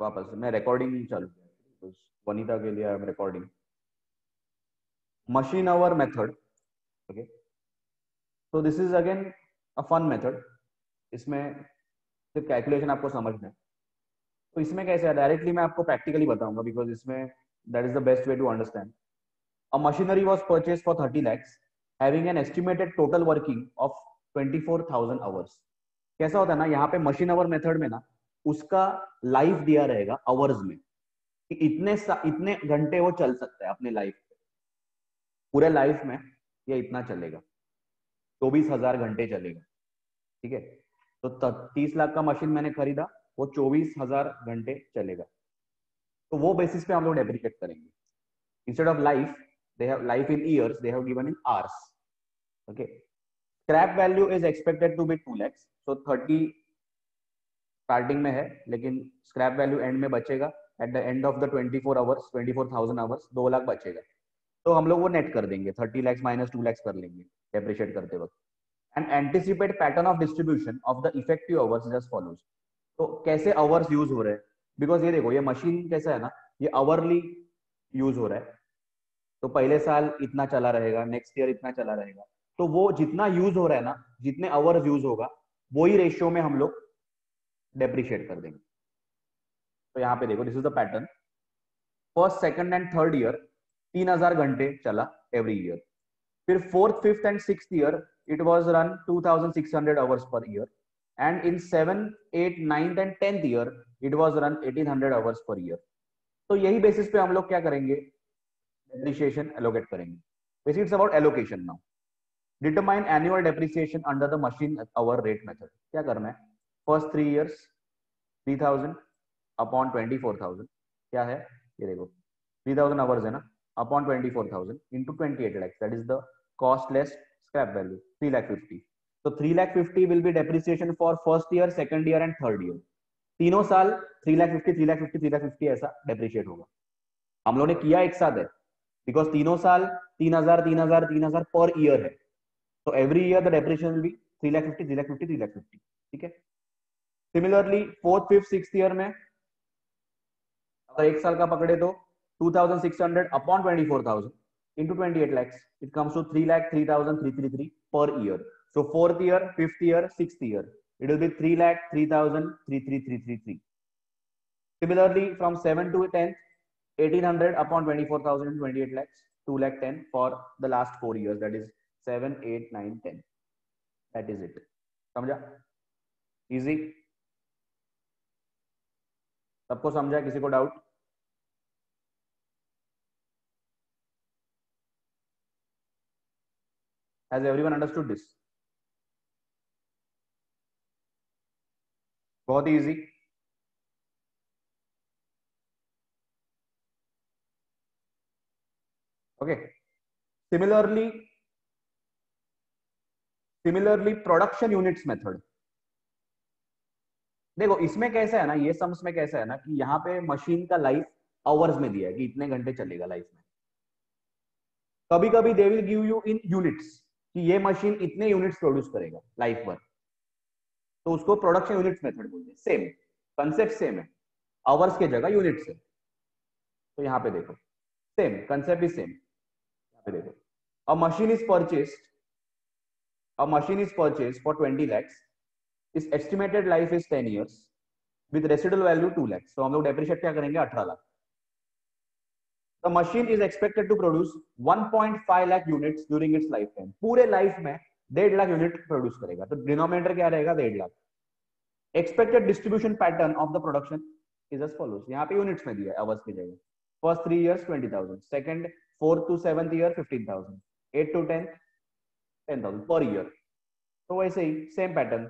वापस मैं रिकॉर्डिंग चालू किया, वनीता के लिए I am recording. Machine hour method, okay, तो this is again a fun method. इसमें सिर्फ कैलकुलेशन आपको समझना है। तो इसमें कैसे है, डायरेक्टली मैं आपको प्रैक्टिकली बताऊंगा, बिकॉज इसमें that is the best way to understand. A machinery was purchase for 30 lakhs having an estimated total working of 24,000 hours. कैसा होता है ना, यहाँ पे मशीन आवर मेथड में ना उसका लाइफ दिया रहेगा आवर्स में, कि इतने घंटे वो चल सकता है अपने लाइफ पे, पूरे लाइफ में ये इतना चलेगा, 24,000 घंटे चलेगा। ठीक है, तो 30 लाख का मशीन मैंने खरीदा, वो 24,000 घंटे चलेगा। तो वो बेसिस पे हम लोग डेप्रिशिएट करेंगे। Instead of life, they have life in years, they have given in hours. Okay, scrap value is expected to be 2 lakhs, so 30 starting में है, लेकिन स्क्रैप वैल्यू एंड में बचेगा। Eight the end of the 24 hours, 24,000 hours 2 lakh बचेगा। तो हम लोग वो नेट कर देंगे, 30 lakhs माइनस 2 lakhs कर लेंगे डेप्रिशिएट करते वक्त। And anticipate pattern of distribution of the effective hours just follows. तो कैसे आवर्स यूज हो रहे हैं, बिकॉज ये देखो, ये मशीन कैसा है ना, ये आवरली यूज हो रहा है। तो पहले साल इतना चला रहेगा, नेक्स्ट ईयर इतना चला रहेगा। तो वो जितना यूज हो रहा है ना, जितने आवर्स यूज होगा, वही रेशियो में हम लोग डेप्रिशिएट कर देंगे। तो यहाँ पे देखो, this is the pattern. First, second and third year 3,000 घंटे चला एवरी ईयर। फिर fourth, fifth and sixth year it was run 2,600 hours per year. And in 7, 8, 9 and 10th year it was run 1,800 hours per year. तो यही basis पे हम लोग क्या करेंगे, डेप्रिसिएशन एलोकेट करेंगे। Basically it's about allocation now. Determine annual depreciation under the machine hour rate method. क्या करना है, फर्स्ट 3 years 3,000 अपॉन 24,000, क्या है ये देखो, 3,000 आवर्स है ना, upon 24,000 into 28 lakhs, that is the cost less scrap value 3,50,000। तो 3,50,000 will be depreciation for first year, second year and third year. तीनों साल 3,50,000 3,50,000 3,50,000 ऐसा डेप्रिशिएट होगा। हम लोगों ने किया एक साथ है, बिकॉज तीनों साल 3,000 3,000 3,000 पर ईयर है। तो every year the depreciation will B 3,50,000 3,50,000 3,50,000। ठीक है, similarly fourth, fifth, sixth year में अगर एक साल का पकड़े तो 2,600 upon 24,000 into 28 lakhs, it comes to 3,03,333 per year. So fourth year, fifth year, sixth year, it will be 3,03,33333. Similarly, from 7 to 10, 1,800 upon 24,000 and 28 lakhs, 2,10,000 for the last 4 years. That is 7, 8, 9, 10. That is it. समझा? Easy. सबको समझा? किसी को doubt? Has everyone understood this? बहुत easy. Okay. Similarly, production units method. देखो इसमें कैसा है ना, ये सम्स में कैसा है ना, कि यहाँ पे मशीन का लाइफ आवर्स में दिया है कि इतने घंटे चलेगा लाइफ में। कभी कभी they will give you in units कि ये मशीन इतने यूनिट्स प्रोड्यूस करेगा लाइफ भर, तो उसको प्रोडक्शन यूनिट्स मेथड बोलते हैं। सेम कंसेप्ट सेम है, आवर्स के जगह यूनिट्स है। तो यहाँ पे देखो, सेम कंसेप्ट इज सेम। यहाँ पे देखो, अ machine is purchased, a machine is purchased for 20 lakhs, इस estimated life is 10 years with residual value 2 lakhs। तो हम लोग डेप्रिशिएट क्या करेंगे, 18 lakh. The machine is expected to produce 1.5 lakh units during its lifetime. पूरे लाइफ में 1.5 लाख यूनिट प्रोड्यूस करेगा। तो डिनोमिनेटर क्या रहेगा, 1.5 lakh. Expected distribution pattern of the production is as follows. यहाँ पे यूनिट्स में दिया है आवर्स की जगह। First 3 years 20,000, second 4th to 7th year 15,000, 8th to 10th 10,000 पर ईयर। तो वैसे ही same pattern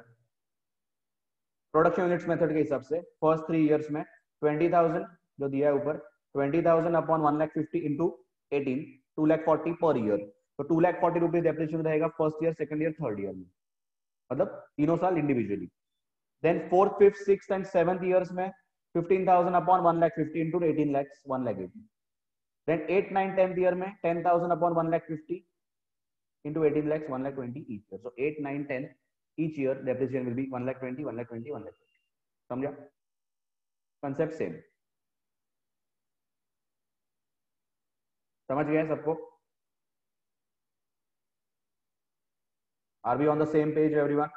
production units method के हिसाब से फर्स्ट 3 years में 20,000 जो दिया है ऊपर, 20,000 अपॉन 1,50,000 इंटू 18, 2,40,000 पर ईयर। तो 2,40,000 रुपीज डेप्रिसिएशन रहेगा first year, second year, third year में, मतलब तीनों साल individually. Then fourth, fifth, sixth and seventh years में 15,000 upon 1,50,000 into 18 lakhs 1,80,000। Then 8, 9, 10th year में 10,000 upon 1,50,000 into 18 lakhs 1,20,000 each year. So 8, 9, 10 each year depreciation will be 1,20,000 1,20,000 1,20,000 समझा? Concept same, समझ गए सबको? Are we on the same page everyone?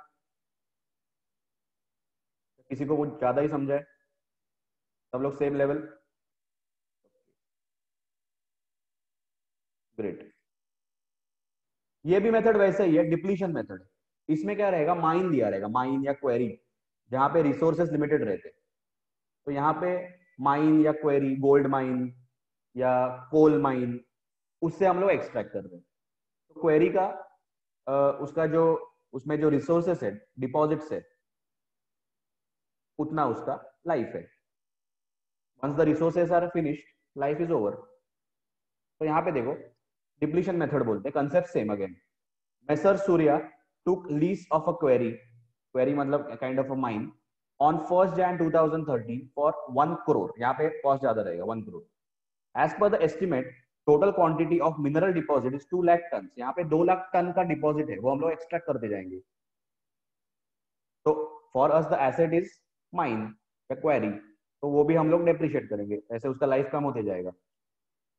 किसी को कुछ ज्यादा ही समझा है? सब लोग सेम लेवल? ग्रेट। ये भी मेथड वैसे ही है, डिप्लीशन मेथड। इसमें क्या रहेगा, माइन दिया रहेगा, माइन या क्वेरी, जहां पे रिसोर्सेस लिमिटेड रहते। तो यहाँ पे माइन या क्वेरी, गोल्ड माइन या कोल माइन, उससे हम लोग एक्सट्रैक्ट कर रहे हैं। तो क्वेरी का उसका जो उसमें जो रिसोर्सेस है, डिपॉजिट्स है, उतना उसका लाइफ है। Once the resources are finished, life is over. तो यहाँ पे देखो, डिप्लीशन मेथड बोलते हैं, concept same again. Messrs Surya took lease of a quarry, quarry मतलब kind of a mine, on 1 Jan 2013 for 1 crore. यहाँ पे कॉस्ट ज्यादा रहेगा, 1 crore. As per the estimate total quantity of mineral deposit is 2 lakh ton. यहाँ पे 2 lakh ton का डिपॉजिट है, वो हम लोग एक्सट्रैक्ट करते जाएंगे। तो for us the asset is mine या क्वेरी, तो वो भी हम लोग डेप्रिशिएट करेंगे, ऐसे उसका लाइफ कम होते जाएगा,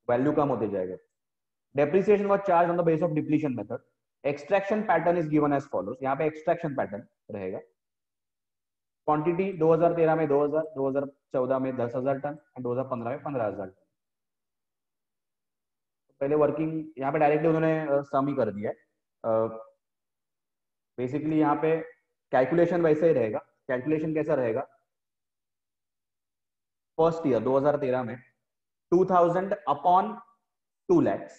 वैल्यू कम होते जाएगा। Depreciation was charge on the base of depletion method. Extraction pattern is given as follows. यहाँ पे एक्सट्रैक्शन पैटर्न रहेगा। क्वांटिटी 2013 में 2000, 2014 में 10,000 टन एंड 2015 में 15,000 टन। पहले वर्किंग यहाँ पे डायरेक्टली उन्होंने सम ही कर दिया है। बेसिकली यहाँ पे कैलकुलेशन वैसे ही रहेगा। कैलकुलेशन कैसा रहेगा, फर्स्ट ईयर 2013 में 2000 upon 2 lakhs,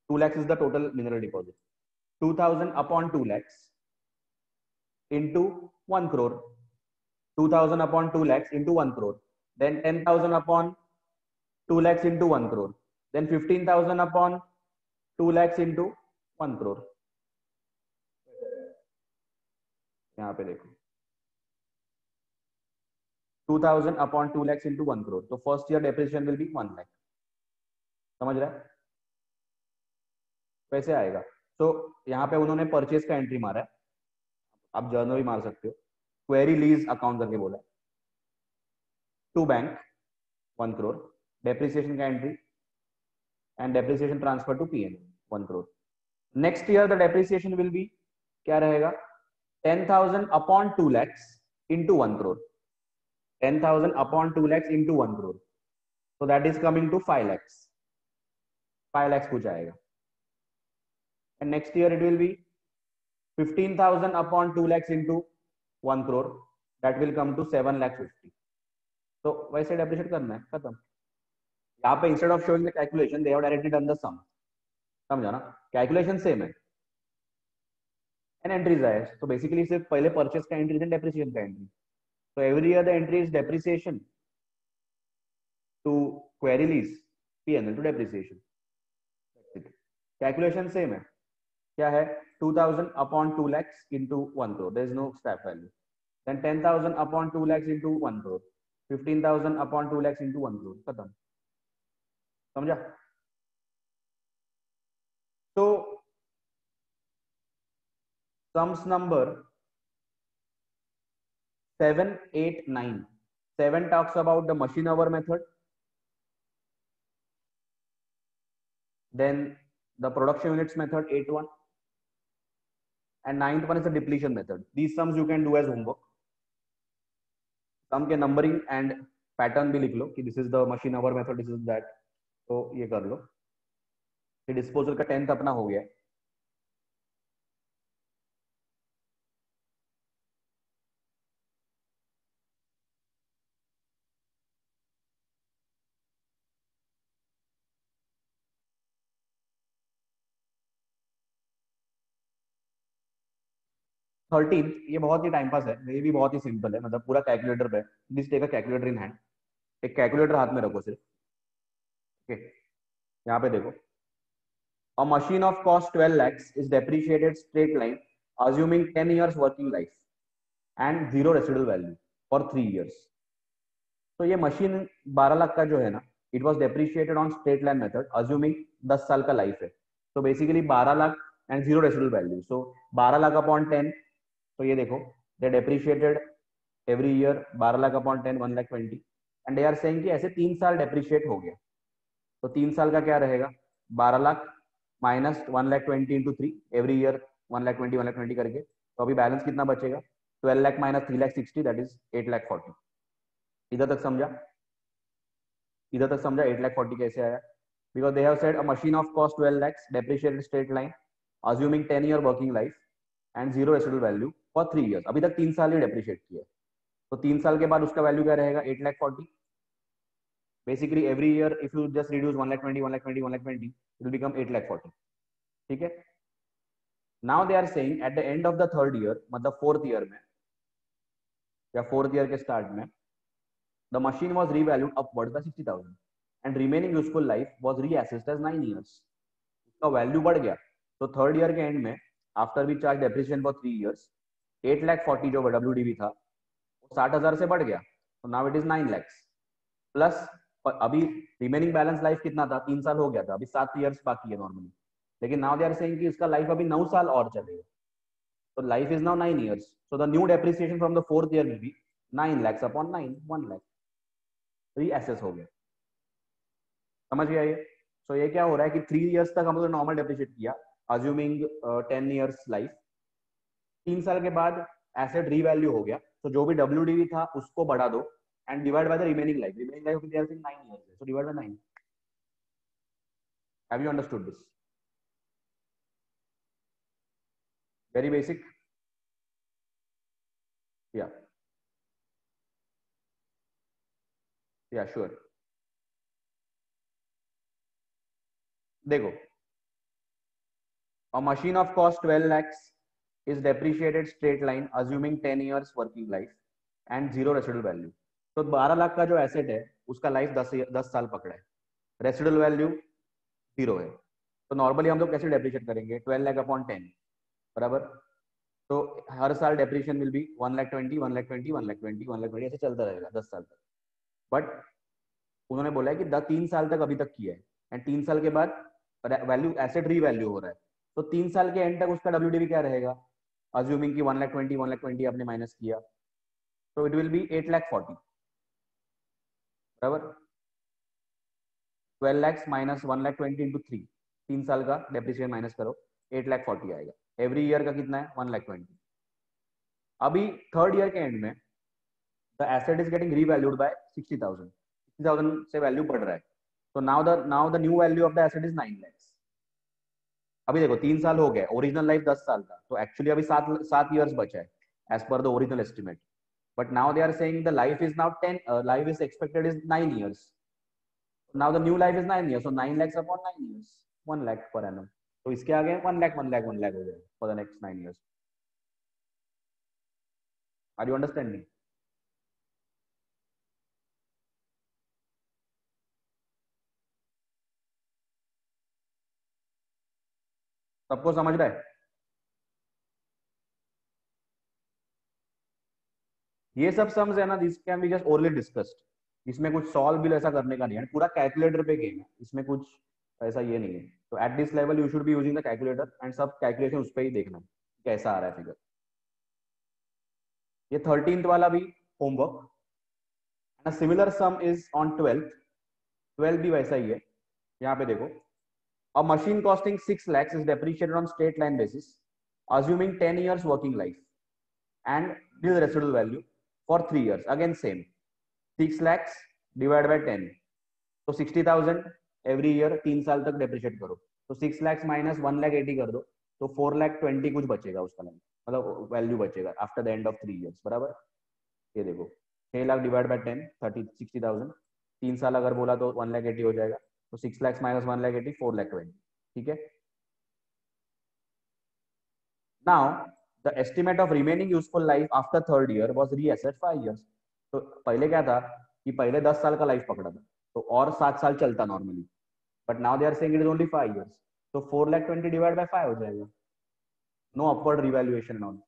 2 lakhs is the total mineral deposit, 2000 upon 2 lakhs into 1 crore, 2000 upon 2 lakhs into 1 crore, then 10,000 upon 2 lakhs into 1 crore, then 15,000 upon 2 lakhs into 1 crore। यहाँ पे देखो 2000 upon 2 lakhs into 1 crore, तो first year depreciation will B 1 lakh. समझ रहा है? कैसे आएगा? तो यहाँ पे उन्होंने परचेज का एंट्री मारा है, आप जर्नल भी मार सकते हो। क्वेरी लीज अकाउंट करके बोला, टू बैंक 1 करोड़, डेप्रिसिएशन का entry and depreciation transfer to P N 1 crore. Next year the depreciation will be क्या रहेगा, 10,000 upon 2 lakhs into 1 crore, 10,000 upon 2 lakhs into 1 crore, so that is coming to 5 lakhs, 5 lakhs कुछ आएगा। And next year it will be 15,000 upon 2 lakhs into 1 crore, that will come to 7 lakh 50। तो वैसे depreciate करना है, खत्म। यहाँ पे instead of showing the calculation they have directly done the sum. समझा ना? कैलकुलेशन सेम है एंड एंट्रीज आए, तो बेसिकली सिर्फ पहले परचेज का एंट्री देन डेप्रिसिएशन का entry. So every year the entry is depreciation to query lease, P&L to depreciation. Calculation same है, क्या है, 2000 upon 2 lakhs into 1 crore, there is no scrap value. Then 10,000 upon 2 lakhs into 1 crore, 15,000 upon 2 lakhs into 1 crore, खत्म। समझा? तो sums number 7, 8, 9. 7 talks about the machine hour method. Then the production units method 8.1, and 9th one is the depletion method. These sums you can do as homework. Sum के numbering and pattern भी लिख लो कि this is the machine hour method, this is that, तो ये कर लो। ये disposal का 10th अपना हो गया। थर्टीन, ये बहुत ही टाइम पास है, ये भी बहुत ही सिंपल है, मतलब पूरा कैलकुलेटर पे। Please take a calculator in hand, एक कैलकुलेटर हाथ में रखो सिर्फ। ओके, यहाँ पे देखो, a machine of cost 12 lakhs is depreciated straight line assuming 10 years working life and zero residual value for 3 years। तो ये मशीन 12 लाख का जो है ना, it was depreciated on straight line method assuming 10 साल का लाइफ है। तो basically 12 lakh and zero residual value, so 12 lakh upon 10, तो ये देखो they depreciated every year 12 lakh upon 10 1 lakh 20, and they are saying कि ऐसे 3 साल डेप्रिशिएट हो गया, तो 3 साल का क्या रहेगा, 12 lakh minus 1,20,000 into 3, every year 1,20,000 1,20,000 करके, तो अभी बैलेंस कितना बचेगा, 12 लाख माइनस 3,60,000, दैट इज 8,40,000। इधर तक समझा, इधर तक समझा 8,40,000 कैसे आया, because they have said a machine of cost 12 lakhs depreciated straight line assuming 10-year working life and zero residual value for 3 years। अभी तक 3 साल ही डेप्रिशिएट किया है, तो 3 साल के बाद उसका वैल्यू क्या रहेगा, 8,40,000। Basically every year if you just reduce 1,20,000 1,20,000 1,20,000 it will become 8,40,000। ठीक है, now they are saying at the end of the third year, मतलब फोर्थ ईयर में या फोर्थ ईयर के स्टार्ट में, the machine was revalued upwards by 60,000 and remaining useful life was reassessed as 9 years। उसका value बढ़ गया, तो third year के एंड में after we charge depreciation for 3 years 8,40,000 जो WDV था वो 60,000 से बढ़ गया, तो now it is 9 lakhs plus अभी रिमेनिंग बैलेंस लाइफ कितना था, 3 साल हो गया था, अभी 7 इयर्स बाकी है नॉर्मली, लेकिन नाउ दे आर सेइंग कि इसका लाइफ अभी 9 साल और चलेगा, तो life is now 9 years, so the new depreciation from the fourth year will be 9 lakhs upon 9, 1 lakh reassess हो गया। समझ गया ये? सो ये क्या हो रहा है कि 3 इयर्स तक हम लोग नॉर्मल डेप्रिशिएट किया अज्यूमिंग 10 इयर्स लाइफ, 3 साल के बाद एसेट रीवैल्यू हो गया, तो जो भी WDV था उसको बढ़ा दो and divide by the remaining life, remaining life of the 9 years है, so divide by 9। Have you understood this? Very basic, yeah sure. देखो, a machine of cost 12 lakhs is depreciated straight line assuming 10 years working life and zero residual value। तो 12 लाख का जो asset है उसका life 10 साल पकड़ा है, रेसिडुअल वैल्यू 0 है, तो नॉर्मली हम लोग कैसे डेप्रिशिएट करेंगे, 12 लाख अपॉन 10 बराबर, तो हर साल डेप्रिशिएशन विल बी 1,20,000 1,20,000 1,20,000 1,20,000 ऐसे चलता रहेगा 10 साल तक। बट उन्होंने बोला है कि 3 साल तक अभी तक किया है एंड 3 साल के बाद वैल्यू एसेट रीवैल्यू हो रहा है, तो 3 साल के एंड तक उसका WDV क्या रहेगा, अज्यूमिंग कि 1,20,000 1,20,000 आपने माइनस किया, तो इट विल बी 8,40,000 बराबर, 12 lakhs माइनस 1,20,000 इंटू 3, 3 साल का डेप्रिसिएशन माइनस करो, 8,40,000 आएगा। एवरी ईयर का कितना है, 1,20,000। अभी थर्ड ईयर के एंड में the asset is getting revalued by 60,000, 60,000 से वैल्यू बढ़ रहा है, तो now the new value of the asset is 9 lakhs। अभी देखो 3 साल हो गए, ओरिजिनल लाइफ 10 साल था, तो एक्चुअली अभी 7 इयर्स बचा है as per the original estimate, but now they are saying the life is now 10, life is expected is 9 years, now the new life is 9 years, so 9 lakhs upon 9 years 1 lakh per annum, तो इसके आगे 1 lakh 1 lakh 1 lakh हो जाएगा for the next 9 years। Are you understanding? सबको समझ रहा है? ये सब सम्स है ना, this can be just orally discussed, इसमें कुछ सॉल्व भी ऐसा करने का नहीं है, पूरा कैलकुलेटर पे गेम है, इसमें कुछ ऐसा ये नहीं है, तो at this level you should be using the calculator and सब कैलकुलेशन उस पर ही देखना है कैसा आ रहा है फिगर। ये 13th वाला भी homework, similar sum is on 12th भी वैसा ही है। यहाँ पे देखो, a machine costing 6 lakhs is depreciated on straight line basis assuming 10 years working life and this residual value for 3 years, again same 6 lakhs divided by 10, तो 60,000 every year 3 साल तक depreciate करो, तो 6 lakhs माइनस 1,80,000 कर दो, तो 4,20,000 कुछ बचेगा उसका, मतलब वैल्यू बचेगा after the end of 3 years बराबर। ये देखो 6 लाख डिवाइड बाय 10 60,000, 3 साल अगर बोला तो 1,80,000 हो जाएगा, तो 6 lakhs माइनस 1,80,000 4,20,000। ठीक है, now the estimate of remaining useful life after third year was reassessed 5 years। तो पहले क्या था कि पहले 10 साल का लाइफ पकड़ा था, तो और 7 साल चलता normally, but now they are saying it is only 5 years, तो 4,20,000 डिवाइड बाय 5 हो जाएगा, नो अपवर्ड रिवैल्यूएशन ऑन,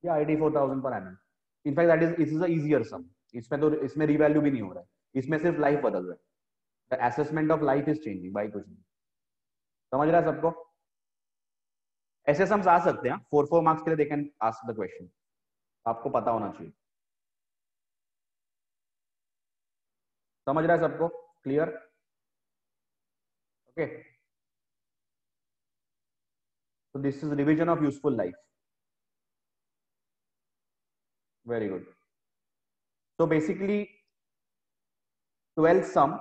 या 84,000 per annum. In fact that is it is a easier sum, इसमें तो इसमें रिवैल्यू भी नहीं हो रहा है, इसमें सिर्फ लाइफ बदल रहा है, the assessment of life is changing by कुछ नहीं। समझ रहा है सबको? ऐसे सम्स आ सकते हैं 4 मार्क्स के लिए, they can ask the question, आपको पता होना चाहिए। समझ रहा है सबको? क्लियर? ओके, तो this is revision of useful life. Very good. तो बेसिकली 12 सम,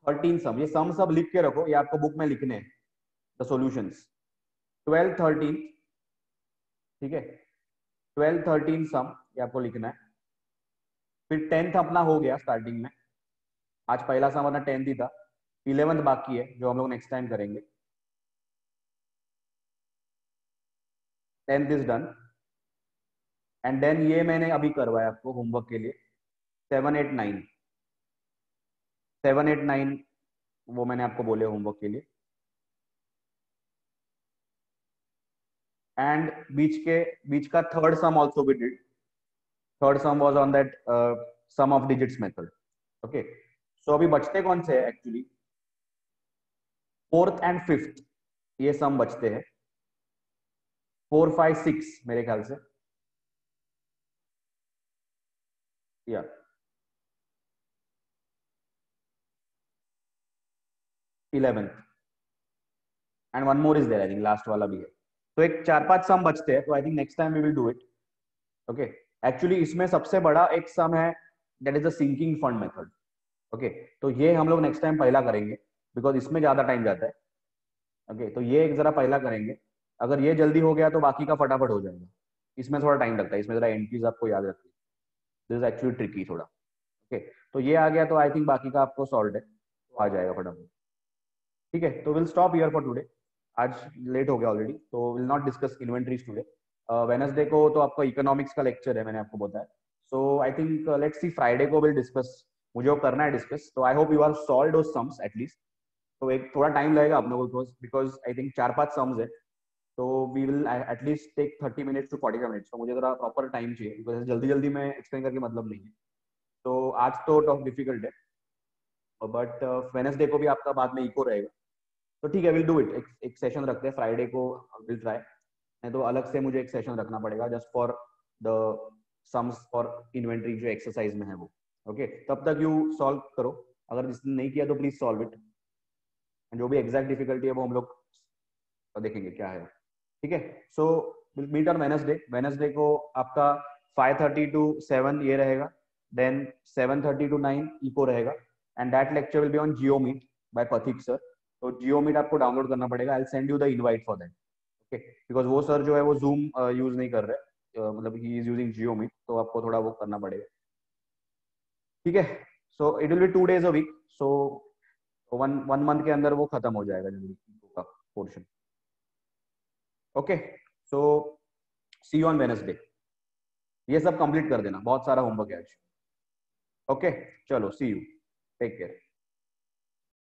13 सम, ये सम सब लिख के रखो, ये आपको बुक में लिखने हैं, द सॉल्यूशंस. 12 13, ठीक है, 12 13 सम ये आपको लिखना है. फिर 10th अपना हो गया स्टार्टिंग में, आज पहला सम अपना 10th ही था. 11th बाकी है जो हम लोग नेक्स्ट टाइम करेंगे. 10th is done. And then ये मैंने अभी करवाया आपको होमवर्क के लिए 7 8 9. 7 8 9 वो मैंने आपको बोले होमवर्क के लिए. एंड बीच का third sum also we did. Third sum was on that sum of digits method. Okay, so अभी बचते कौन से है एक्चुअली? फोर्थ एंड फिफ्थ ये सम बचते हैं. 4 5 6 मेरे ख्याल से, या 11th. And one more is there, I think last वाला भी है. तो एक 4 5 सम बचते हैं, तो I think next time we will do it. Okay, actually इसमें सबसे बड़ा एक सम है, that is the sinking fund method. Okay, तो ये हम लोग नेक्स्ट टाइम पहला करेंगे बिकॉज इसमें ज्यादा टाइम जाता है. ओके, तो ये एक जरा पहला करेंगे. अगर ये जल्दी हो गया तो बाकी का फटाफट हो जाएगा. इसमें थोड़ा टाइम लगता है, इसमें जरा एंट्रीज आपको याद रखनी. दिस इज एक्चुअली ट्रिकी थोड़ा. ओके, तो ये आ गया तो आई थिंक बाकी का आपको सॉल्व है, तो आ जाएगा फटाफट. ठीक है, तो will stop here for today. आज लेट हो गया ऑलरेडी, तो will not discuss inventories today. Wednesday को तो आपका इकोनॉमिक्स का लेक्चर है, मैंने आपको बताया. So I think let's see Friday को विल डिस्कस. मुझे वो करना है डिस्कस, तो I hope you are solve those sums at least. तो एक थोड़ा टाइम लगेगा आप लोगों को बिकॉज आई थिंक 4 5 सम्स है. तो we will at least take 30 minutes to 45 minutes. तो मुझे जरा प्रॉपर टाइम चाहिए बिकॉज जल्दी जल्दी में एक्सप्लेन करके मतलब नहीं है. तो आज तो डिफिकल्ट है, बट वेडनेसडे को भी आपका बाद में इको रहेगा. तो ठीक है, विल डू इट. एक सेशन रखते हैं फ्राइडे को, विल ट्राई. नहीं तो अलग से मुझे एक सेशन रखना पड़ेगा just for the sums for inventory जो एक्सरसाइज में है वो. ओके, तब तक यू सॉल्व करो. अगर जिसने नहीं किया तो प्लीज सॉल्व इट. जो भी एग्जैक्ट डिफिकल्टी है वो हम लोग देखेंगे क्या है. ठीक है, so will meet on Wednesday. Wednesday को आपका 5:30 to 7 ये रहेगा. देन 7:30 to 9 इको रहेगा. And that lecture will be on Jio meet by Pathik sir. तो जियो मीट आपको डाउनलोड करना पड़ेगा. I will send you the invite for that. Okay, because वो सर जो है वो जूम यूज नहीं कर रहे, मतलब he is using Jio meet, तो आपको थोड़ा वो करना पड़ेगा. ठीक है, so it will be 2 days a week. So one month के अंदर वो खत्म हो जाएगा जल्दी का portion. Okay, so see you on Wednesday. ये सब कंप्लीट कर देना, बहुत सारा होमवर्क है आज. ओके, चलो सी यू, टेक केयर.